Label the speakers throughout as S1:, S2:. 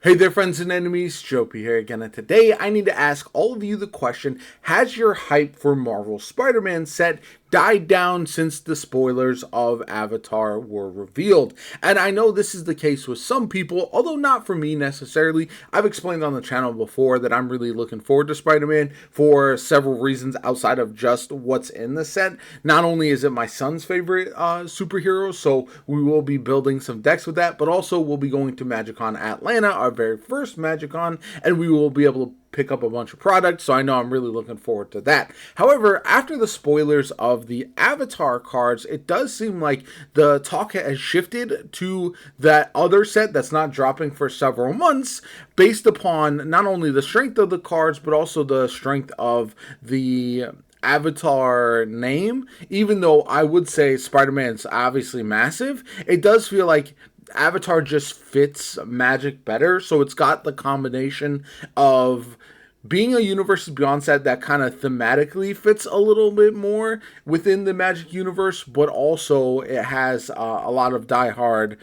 S1: Hey there, friends and enemies, Joe P here again, and today I need to ask all of you the question, has your hype for Marvel Spider-Man set died down since the spoilers of Avatar were revealed? And I know this is the case with some people, although not for me necessarily. I've explained on the channel before that I'm really looking forward to Spider-Man for several reasons outside of just what's in the set. Not only is it my son's favorite superhero, so we will be building some decks with that, but also we'll be going to MagicCon Atlanta, our very first MagicCon, and we will be able to pick up a bunch of products, so I know I'm really looking forward to that. However, after the spoilers of the Avatar cards, it does seem like the talk has shifted to that other set that's not dropping for several months, based upon not only the strength of the cards, but also the strength of the Avatar name. Even though I would say Spider-Man's obviously massive, it does feel like Avatar just fits Magic better. So it's got the combination of being a Universes Beyond set that kind of thematically fits a little bit more within the Magic universe, but also it has a lot of diehard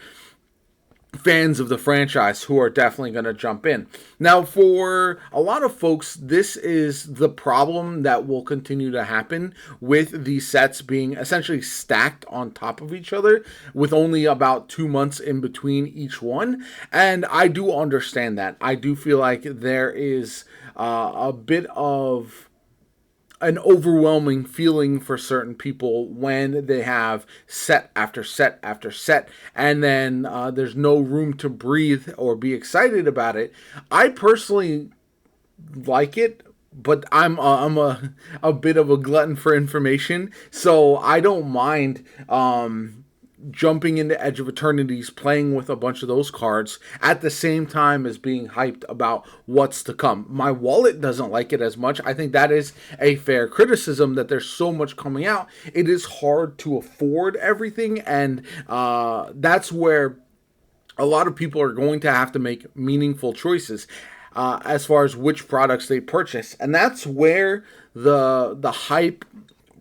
S1: fans of the franchise who are definitely going to jump in. Now, for a lot of folks, this is the problem that will continue to happen with these sets being essentially stacked on top of each other with only about 2 months in between each one. And I do understand that. I do feel like there is a bit of an overwhelming feeling for certain people when they have set after set after set, and then there's no room to breathe or be excited about it. I personally like it, but I'm a bit of a glutton for information, so I don't mind jumping into Edge of Eternities, playing with a bunch of those cards at the same time as being hyped about what's to come. My wallet doesn't like it as much. I think that is a fair criticism, that there's so much coming out. It is hard to afford everything, and that's where a lot of people are going to have to make meaningful choices as far as which products they purchase. And that's where the hype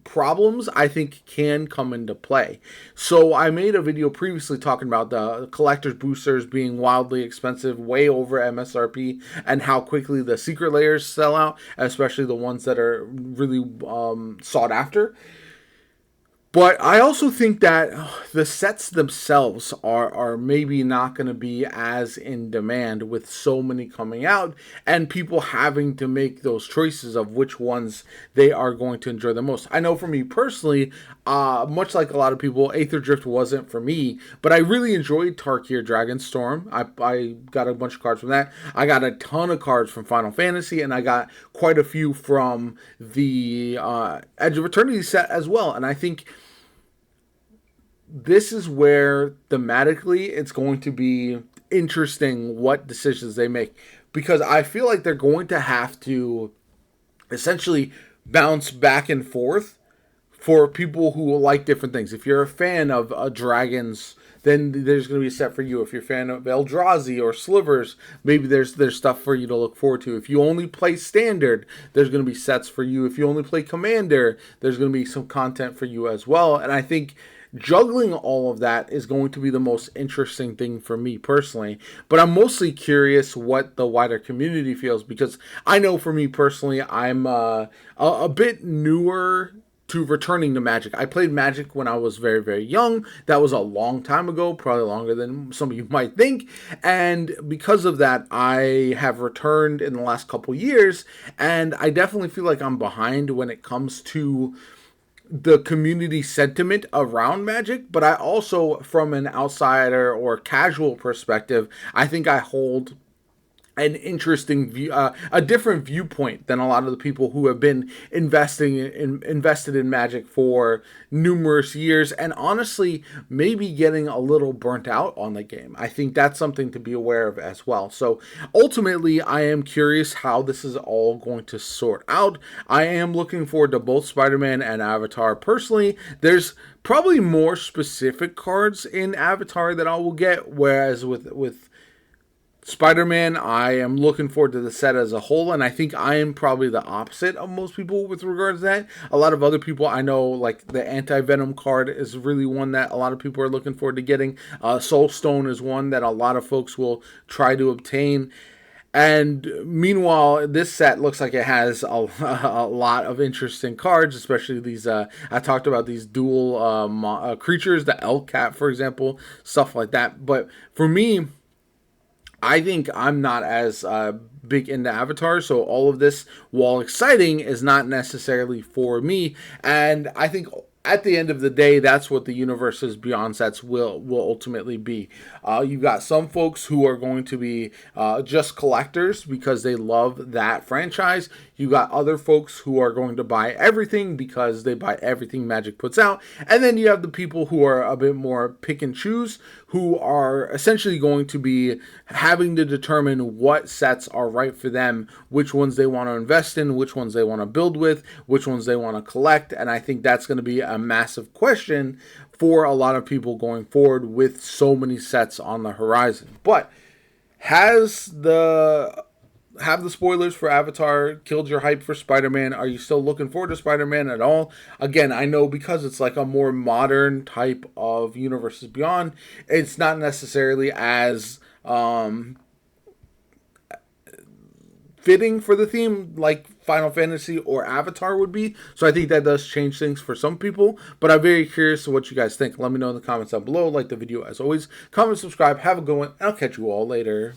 S1: problems, I think, can come into play. So I made a video previously talking about the collector's boosters being wildly expensive, way over MSRP, and how quickly the secret layers sell out, especially the ones that are really sought after. But I also think that the sets themselves are maybe not going to be as in demand with so many coming out and people having to make those choices of which ones they are going to enjoy the most. I know for me personally, much like a lot of people, Aether Drift wasn't for me, but I really enjoyed Tarkir Dragonstorm. I got a bunch of cards from that. I got a ton of cards from Final Fantasy, and I got quite a few from the Edge of Eternity set as well. And I think this is where thematically it's going to be interesting what decisions they make, because I feel like they're going to have to essentially bounce back and forth for people who will like different things. If you're a fan of dragons, then there's going to be a set for you. If you're a fan of Eldrazi or Slivers, maybe there's stuff for you to look forward to. If you only play Standard, there's going to be sets for you. If you only play Commander, there's going to be some content for you as well. And I think juggling all of that is going to be the most interesting thing for me personally. But I'm mostly curious what the wider community feels, because I know for me personally, I'm a bit newer to returning to Magic. I played Magic when I was very, very young. That was a long time ago, probably longer than some of you might think. And because of that, I have returned in the last couple years, and I definitely feel like I'm behind when it comes to the community sentiment around Magic. But I also, from an outsider or casual perspective, I think I hold an interesting view, a different viewpoint than a lot of the people who have been invested in Magic for numerous years, and honestly, maybe getting a little burnt out on the game. I think that's something to be aware of as well. So ultimately, I am curious how this is all going to sort out. I am looking forward to both Spider-Man and Avatar. Personally, there's probably more specific cards in Avatar that I will get, whereas with Spider-Man, I am looking forward to the set as a whole, and I think I am probably the opposite of most people with regards to that. A lot of other people I know, like the Anti-Venom card is really one that a lot of people are looking forward to getting. Soul Stone is one that a lot of folks will try to obtain. And meanwhile, this set looks like it has a lot of interesting cards, especially these. I talked about these dual creatures, the Elk Cat, for example, stuff like that. But for me, I think I'm not as big into Avatar, so all of this, while exciting, is not necessarily for me. And I think at the end of the day, that's what the Universes Beyond sets will ultimately be. You've got some folks who are going to be just collectors because they love that franchise. You got other folks who are going to buy everything because they buy everything Magic puts out. And then you have the people who are a bit more pick and choose, who are essentially going to be having to determine what sets are right for them, which ones they want to invest in, which ones they want to build with, which ones they want to collect. And I think that's going to be a massive question for a lot of people going forward with so many sets on the horizon. But have the spoilers for Avatar killed your hype for Spider-Man? Are you still looking forward to Spider-Man at all? Again, I know because it's like a more modern type of Universes Beyond, it's not necessarily as fitting for the theme like Final Fantasy or Avatar would be. So I think that does change things for some people. But I'm very curious to what you guys think. Let me know in the comments down below. Like the video as always. Comment, subscribe. Have a good one. And I'll catch you all later.